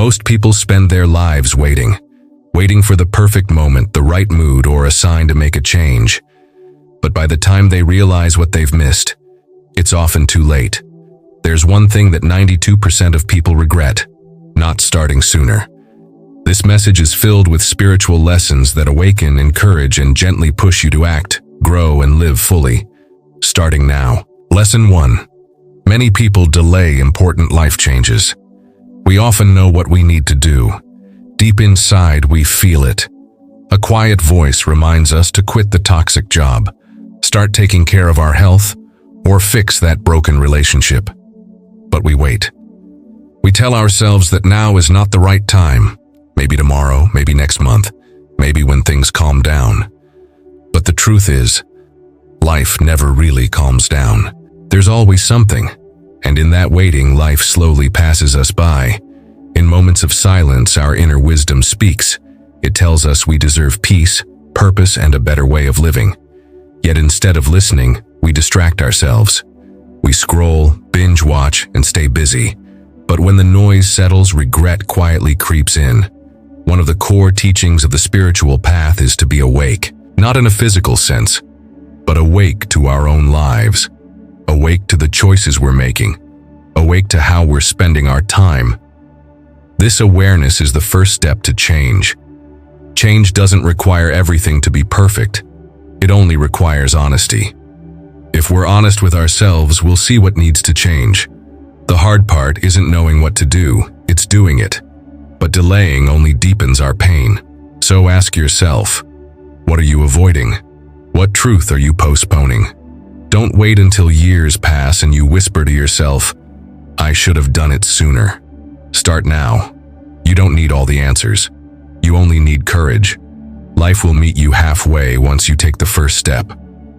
Most people spend their lives waiting for the perfect moment, the right mood, or a sign to make a change. But by the time they realize what they've missed, it's often too late. There's one thing that 92% of people regret: not starting sooner. This message is filled with spiritual lessons that awaken, encourage, and gently push you to act, grow, and live fully. Starting now. Lesson 1. Many people delay important life changes. We often know what we need to do. Deep inside, we feel it. A quiet voice reminds us to quit the toxic job, start taking care of our health, or fix that broken relationship. But we wait. We tell ourselves that now is not the right time. Maybe tomorrow, maybe next month, maybe when things calm down. But the truth is, life never really calms down. There's always something, and in that waiting, life slowly passes us by. In moments of silence, our inner wisdom speaks. It tells us we deserve peace, purpose, and a better way of living. Yet instead of listening, we distract ourselves. We scroll, binge watch, and stay busy. But when the noise settles, regret quietly creeps in. One of the core teachings of the spiritual path is to be awake, not in a physical sense, but awake to our own lives. Awake to the choices we're making. Awake to how we're spending our time. This awareness is the first step to change. Change doesn't require everything to be perfect. It only requires honesty. If we're honest with ourselves, we'll see what needs to change. The hard part isn't knowing what to do, it's doing it. But delaying only deepens our pain. So ask yourself, what are you avoiding? What truth are you postponing? Don't wait until years pass and you whisper to yourself, I should have done it sooner. Start now. You don't need all the answers. You only need courage. Life will meet you halfway once you take the first step.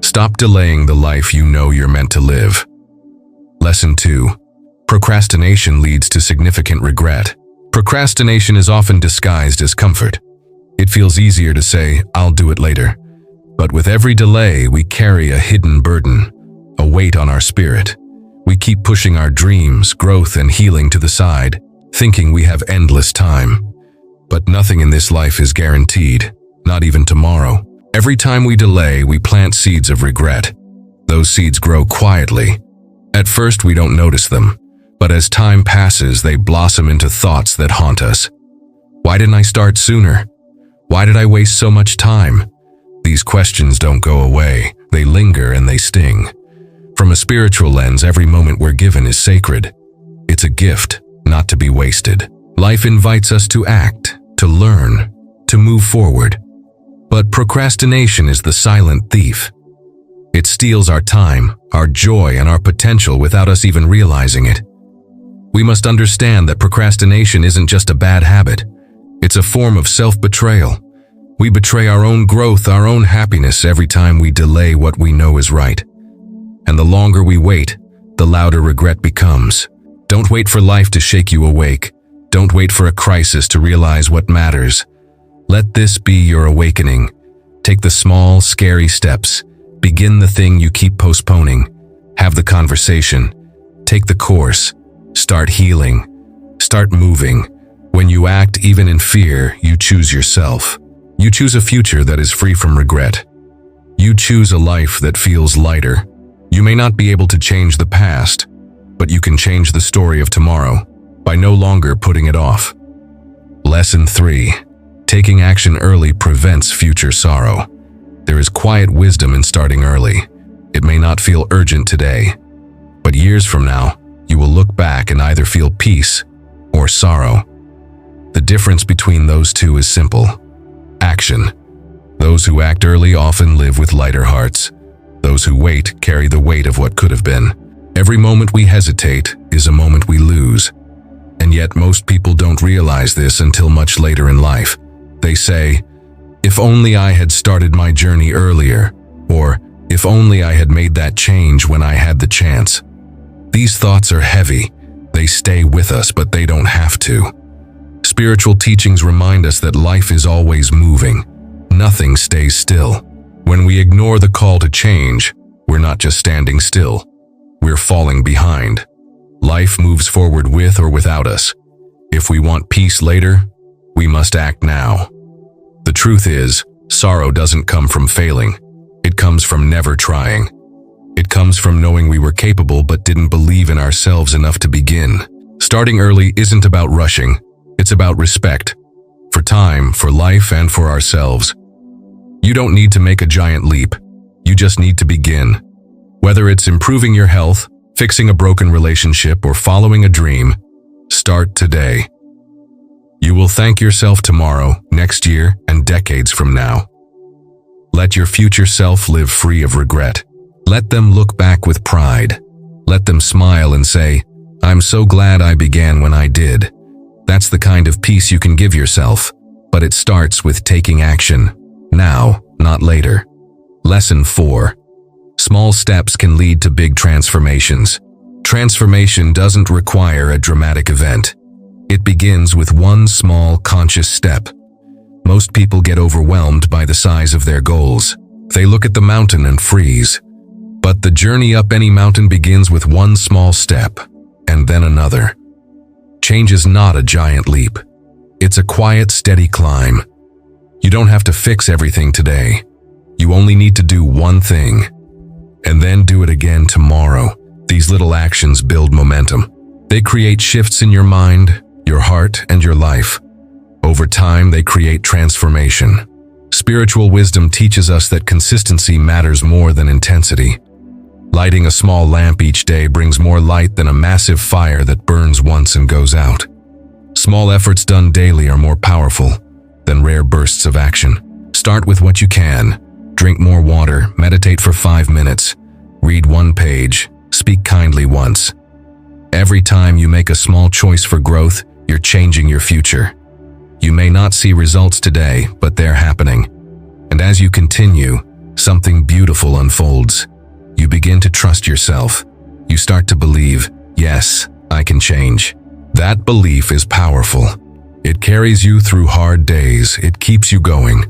Stop delaying the life you know you're meant to live. Lesson 2. Procrastination leads to significant regret. Procrastination is often disguised as comfort. It feels easier to say, I'll do it later. But with every delay, we carry a hidden burden, a weight on our spirit. We keep pushing our dreams, growth, and healing to the side, thinking we have endless time. But nothing in this life is guaranteed, not even tomorrow. Every time we delay, we plant seeds of regret. Those seeds grow quietly. At first, we don't notice them, but as time passes, they blossom into thoughts that haunt us. Why didn't I start sooner? Why did I waste so much time? These questions don't go away. They linger and they sting. From a spiritual lens, every moment we're given is sacred. It's a gift, not to be wasted. Life invites us to act, to learn, to move forward. But procrastination is the silent thief. It steals our time, our joy, and our potential without us even realizing it. We must understand that procrastination isn't just a bad habit. It's a form of self-betrayal. We betray our own growth, our own happiness every time we delay what we know is right. And the longer we wait, the louder regret becomes. Don't wait for life to shake you awake. Don't wait for a crisis to realize what matters. Let this be your awakening. Take the small, scary steps. Begin the thing you keep postponing. Have the conversation. Take the course. Start healing. Start moving. When you act, even in fear, you choose yourself. You choose a future that is free from regret. You choose a life that feels lighter. You may not be able to change the past, but you can change the story of tomorrow by no longer putting it off. Lesson 3. Taking action early prevents future sorrow. There is quiet wisdom in starting early. It may not feel urgent today, but years from now, you will look back and either feel peace or sorrow. The difference between those two is simple. Action. Those who act early often live with lighter hearts. Those who wait carry the weight of what could have been. Every moment we hesitate is a moment we lose. And yet most people don't realize this until much later in life. They say, if only I had started my journey earlier, or if only I had made that change when I had the chance. These thoughts are heavy. They stay with us, but they don't have to. Spiritual teachings remind us that life is always moving. Nothing stays still. When we ignore the call to change, we're not just standing still. We're falling behind. Life moves forward with or without us. If we want peace later, we must act now. The truth is, sorrow doesn't come from failing. It comes from never trying. It comes from knowing we were capable but didn't believe in ourselves enough to begin. Starting early isn't about rushing. It's about respect. For time, for life, and for ourselves. You don't need to make a giant leap. You just need to begin. Whether it's improving your health, fixing a broken relationship, or following a dream, start today. You will thank yourself tomorrow, next year, and decades from now. Let your future self live free of regret. Let them look back with pride. Let them smile and say, "I'm so glad I began when I did." That's the kind of peace you can give yourself, but it starts with taking action. Now, not later. Lesson 4. Small steps can lead to big transformations. Transformation doesn't require a dramatic event. It begins with one small, conscious step. Most people get overwhelmed by the size of their goals. They look at the mountain and freeze. But the journey up any mountain begins with one small step, and then another. Change is not a giant leap. It's a quiet, steady climb. You don't have to fix everything today. You only need to do one thing, and then do it again tomorrow. These little actions build momentum. They create shifts in your mind, your heart, and your life. Over time, they create transformation. Spiritual wisdom teaches us that consistency matters more than intensity. Lighting a small lamp each day brings more light than a massive fire that burns once and goes out. Small efforts done daily are more powerful than rare bursts of action. Start with what you can. Drink more water, meditate for 5 minutes, read one page, speak kindly once. Every time you make a small choice for growth, you're changing your future. You may not see results today, but they're happening. And as you continue, something beautiful unfolds. You begin to trust yourself. You start to believe, yes, I can change. That belief is powerful. It carries you through hard days. It keeps you going.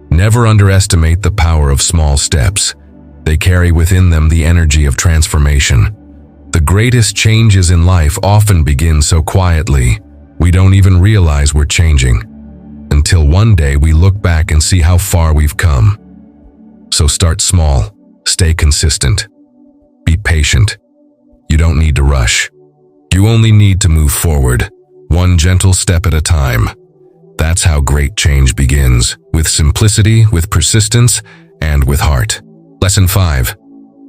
Never underestimate the power of small steps. They carry within them the energy of transformation. The greatest changes in life often begin so quietly, we don't even realize we're changing. Until one day we look back and see how far we've come. So start small. Stay consistent. Be patient. You don't need to rush. You only need to move forward, one gentle step at a time. That's how great change begins, with simplicity, with persistence, and with heart. Lesson 5.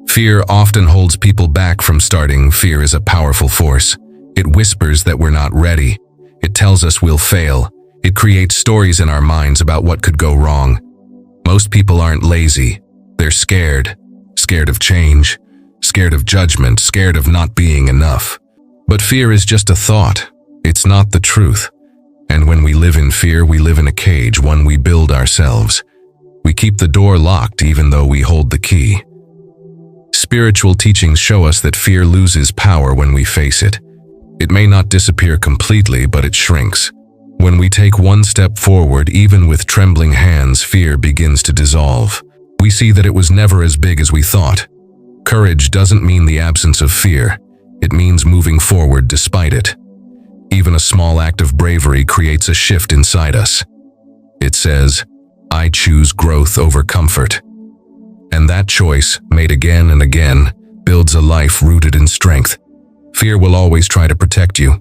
Fear often holds people back from starting. Fear is a powerful force. It whispers that we're not ready. It tells us we'll fail. It creates stories in our minds about what could go wrong. Most people aren't lazy. They're scared. Scared of change. Scared of judgment. Scared of not being enough. But fear is just a thought. It's not the truth. And when we live in fear, we live in a cage, one we build ourselves. We keep the door locked even though we hold the key. Spiritual teachings show us that fear loses power when we face it. It may not disappear completely, but it shrinks. When we take one step forward, even with trembling hands, fear begins to dissolve. We see that it was never as big as we thought. Courage doesn't mean the absence of fear. It means moving forward despite it. Even a small act of bravery creates a shift inside us. It says, I choose growth over comfort. And that choice, made again and again, builds a life rooted in strength. Fear will always try to protect you.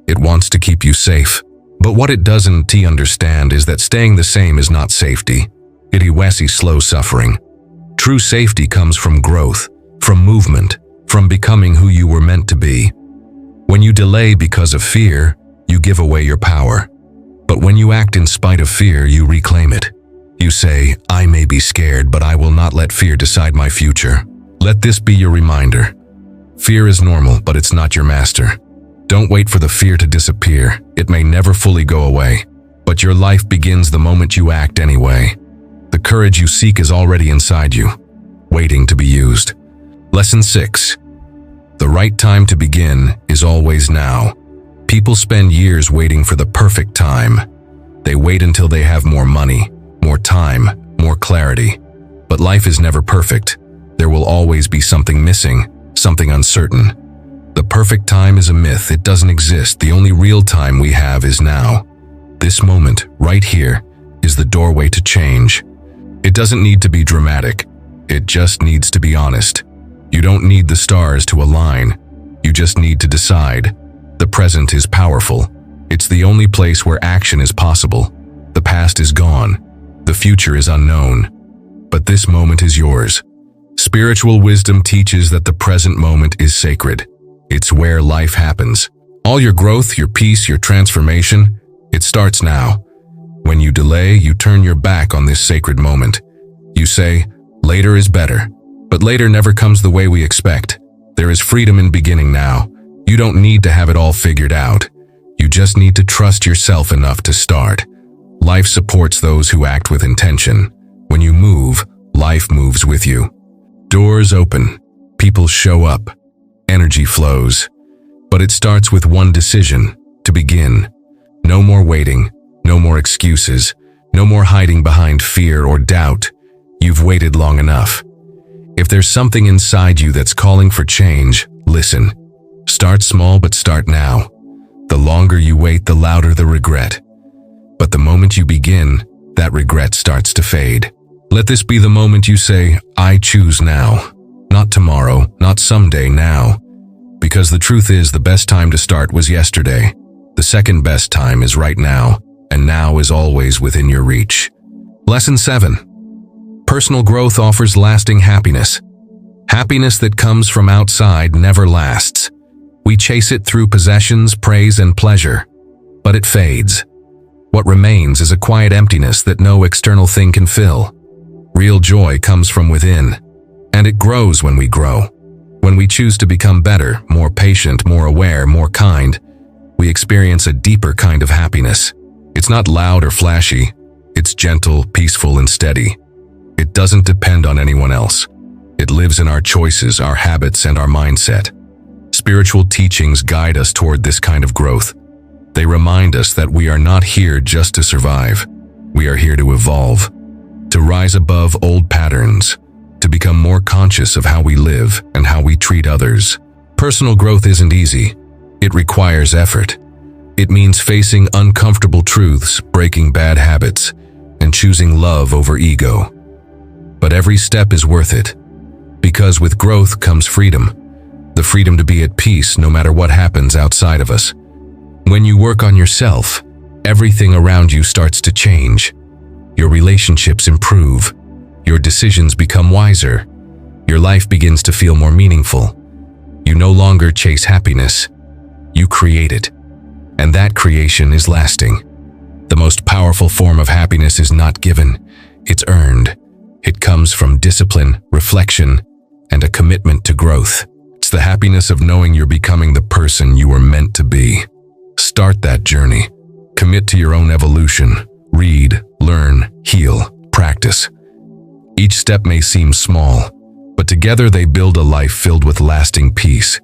It wants to keep you safe. But what it doesn't understand is that staying the same is not safety. It is slow suffering. True safety comes from growth, from movement, from becoming who you were meant to be. When you delay because of fear, you give away your power. But when you act in spite of fear, you reclaim it. You say, I may be scared, but I will not let fear decide my future. Let this be your reminder. Fear is normal, but it's not your master. Don't wait for the fear to disappear. It may never fully go away. But your life begins the moment you act anyway. The courage you seek is already inside you, waiting to be used. Lesson 6. The right time to begin is always now. People spend years waiting for the perfect time. They wait until they have more money, more time, more clarity. But life is never perfect. There will always be something missing, something uncertain. The perfect time is a myth. It doesn't exist. The only real time we have is now. This moment, right here, is the doorway to change. It doesn't need to be dramatic. It just needs to be honest. You don't need the stars to align. You just need to decide. The present is powerful. It's the only place where action is possible. The past is gone. The future is unknown. But this moment is yours. Spiritual wisdom teaches that the present moment is sacred. It's where life happens. All your growth, your peace, your transformation, it starts now. When you delay, you turn your back on this sacred moment. You say, later is better. But later never comes the way we expect. There is freedom in beginning now. You don't need to have it all figured out. You just need to trust yourself enough to start. Life supports those who act with intention. When you move, life moves with you. Doors open. People show up. Energy flows. But it starts with one decision: to begin. No more waiting. No more excuses. No more hiding behind fear or doubt. You've waited long enough. If there's something inside you that's calling for change, listen. Start small, but start now. The longer you wait, the louder the regret. But the moment you begin, that regret starts to fade. Let this be the moment you say, I choose now. Not tomorrow, not someday, now. Because the truth is, the best time to start was yesterday. The second best time is right now, and now is always within your reach. Lesson 7. Personal growth offers lasting happiness. Happiness that comes from outside never lasts. We chase it through possessions, praise, and pleasure, but it fades. What remains is a quiet emptiness that no external thing can fill. Real joy comes from within, and it grows when we grow. When we choose to become better, more patient, more aware, more kind, we experience a deeper kind of happiness. It's not loud or flashy. It's gentle, peaceful, and steady. It doesn't depend on anyone else. It lives in our choices, our habits, and our mindset. Spiritual teachings guide us toward this kind of growth. They remind us that we are not here just to survive. We are here to evolve, to rise above old patterns, to become more conscious of how we live and how we treat others. Personal growth isn't easy. It requires effort. It means facing uncomfortable truths, breaking bad habits, and choosing love over ego. But every step is worth it, because with growth comes freedom. The freedom to be at peace no matter what happens outside of us. When you work on yourself, everything around you starts to change. Your relationships improve. Your decisions become wiser. Your life begins to feel more meaningful. You no longer chase happiness. You create it. And that creation is lasting. The most powerful form of happiness is not given. It's earned. It comes from discipline, reflection, and a commitment to growth. It's the happiness of knowing you're becoming the person you were meant to be. Start that journey. Commit to your own evolution. Read, learn, heal, practice. Each step may seem small, but together they build a life filled with lasting peace.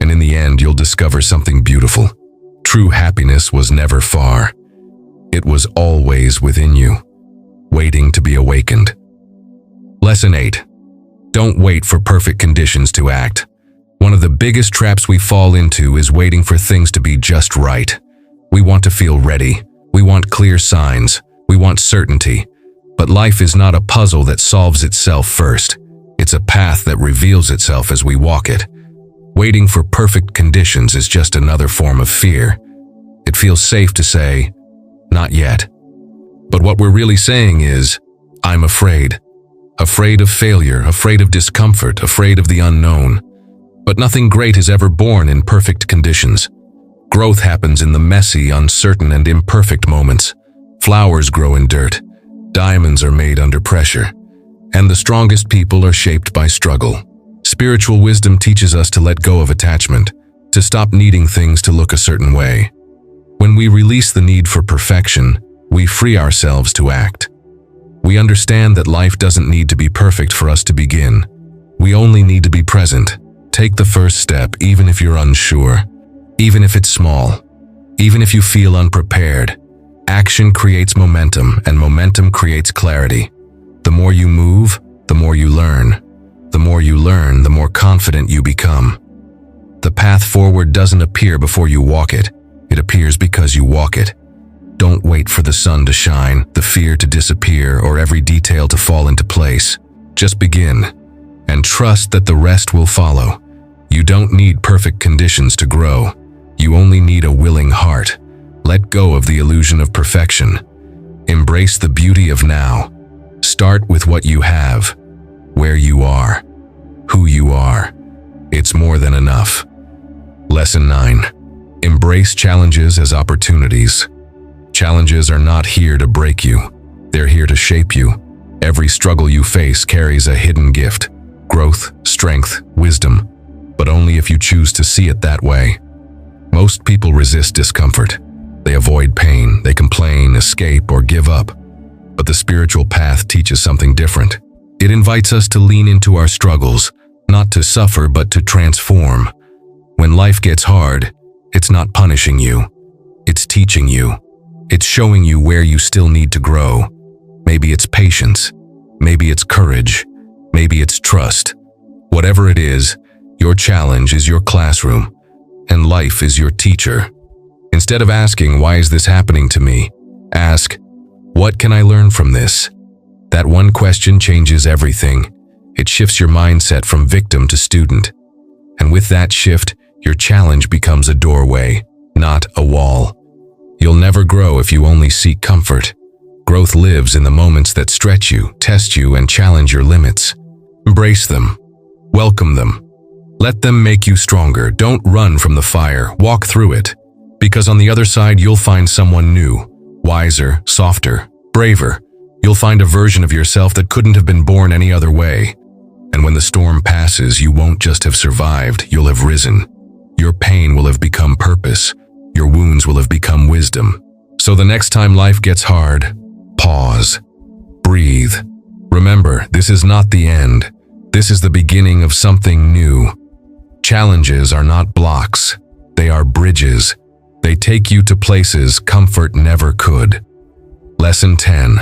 And in the end, you'll discover something beautiful. True happiness was never far. It was always within you, waiting to be awakened. Lesson 8. Don't wait for perfect conditions to act. One of the biggest traps we fall into is waiting for things to be just right. We want to feel ready. We want clear signs. We want certainty. But life is not a puzzle that solves itself first. It's a path that reveals itself as we walk it. Waiting for perfect conditions is just another form of fear. It feels safe to say, not yet. But what we're really saying is, I'm afraid. Afraid of failure, afraid of discomfort, afraid of the unknown. But nothing great is ever born in perfect conditions. Growth happens in the messy, uncertain, and imperfect moments. Flowers grow in dirt. Diamonds are made under pressure. And the strongest people are shaped by struggle. Spiritual wisdom teaches us to let go of attachment, to stop needing things to look a certain way. When we release the need for perfection, we free ourselves to act. We understand that life doesn't need to be perfect for us to begin. We only need to be present. Take the first step, even if you're unsure, even if it's small, even if you feel unprepared. Action creates momentum, and momentum creates clarity. The more you move, the more you learn. The more you learn, the more confident you become. The path forward doesn't appear before you walk it. It appears because you walk it. Don't wait for the sun to shine, the fear to disappear, or every detail to fall into place. Just begin, and trust that the rest will follow. You don't need perfect conditions to grow. You only need a willing heart. Let go of the illusion of perfection. Embrace the beauty of now. Start with what you have, where you are, who you are. It's more than enough. Lesson 9. Embrace challenges as opportunities. Challenges are not here to break you. They're here to shape you. Every struggle you face carries a hidden gift: growth, strength, wisdom. But only if you choose to see it that way. Most people resist discomfort. They avoid pain, they complain, escape, or give up. But the spiritual path teaches something different. It invites us to lean into our struggles, not to suffer but to transform. When life gets hard, it's not punishing you. It's teaching you. It's showing you where you still need to grow. Maybe it's patience. Maybe it's courage. Maybe it's trust. Whatever it is, your challenge is your classroom, and life is your teacher. Instead of asking, "Why is this happening to me?" ask, "What can I learn from this?" That one question changes everything. It shifts your mindset from victim to student. And with that shift, your challenge becomes a doorway, not a wall. You'll never grow if you only seek comfort. Growth lives in the moments that stretch you, test you, and challenge your limits. Embrace them. Welcome them. Let them make you stronger. Don't run from the fire. Walk through it. Because on the other side, you'll find someone new, wiser, softer, braver. You'll find a version of yourself that couldn't have been born any other way. And when the storm passes, you won't just have survived, you'll have risen. Your pain will have become purpose. Your wounds will have become wisdom. So the next time life gets hard, pause. Breathe. Remember, this is not the end. This is the beginning of something new. Challenges are not blocks. They are bridges. They take you to places comfort never could. Lesson 10.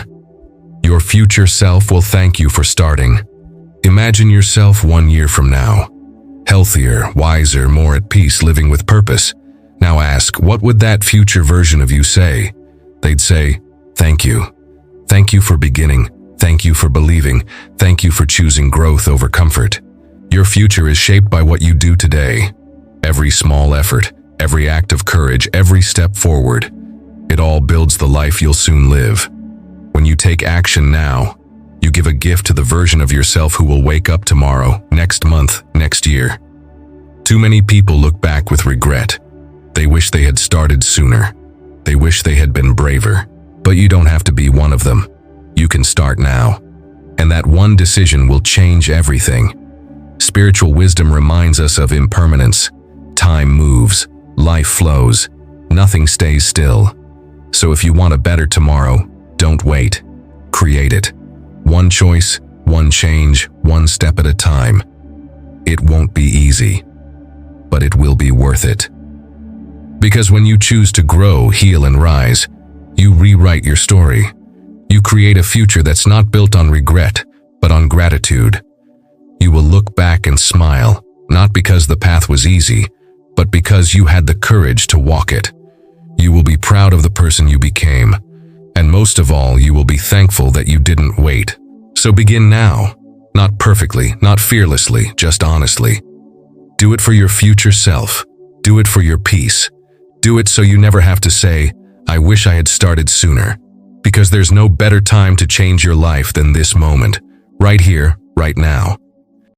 Your future self will thank you for starting. Imagine yourself 1 year from now. Healthier, wiser, more at peace, living with purpose. Now ask, what would that future version of you say? They'd say, "Thank you. Thank you for beginning. Thank you for believing. Thank you for choosing growth over comfort." Your future is shaped by what you do today. Every small effort, every act of courage, every step forward. It all builds the life you'll soon live. When you take action now, you give a gift to the version of yourself who will wake up tomorrow, next month, next year. Too many people look back with regret. They wish they had started sooner. They wish they had been braver. But you don't have to be one of them. You can start now. And that one decision will change everything. Spiritual wisdom reminds us of impermanence. Time moves. Life flows. Nothing stays still. So if you want a better tomorrow, don't wait. Create it. One choice, one change, one step at a time. It won't be easy, but it will be worth it. Because when you choose to grow, heal, and rise, you rewrite your story. You create a future that's not built on regret, but on gratitude. You will look back and smile, not because the path was easy, but because you had the courage to walk it. You will be proud of the person you became, and most of all, you will be thankful that you didn't wait. So begin now, not perfectly, not fearlessly, just honestly. Do it for your future self. Do it for your peace. Do it so you never have to say, "I wish I had started sooner." Because there's no better time to change your life than this moment, right here, right now.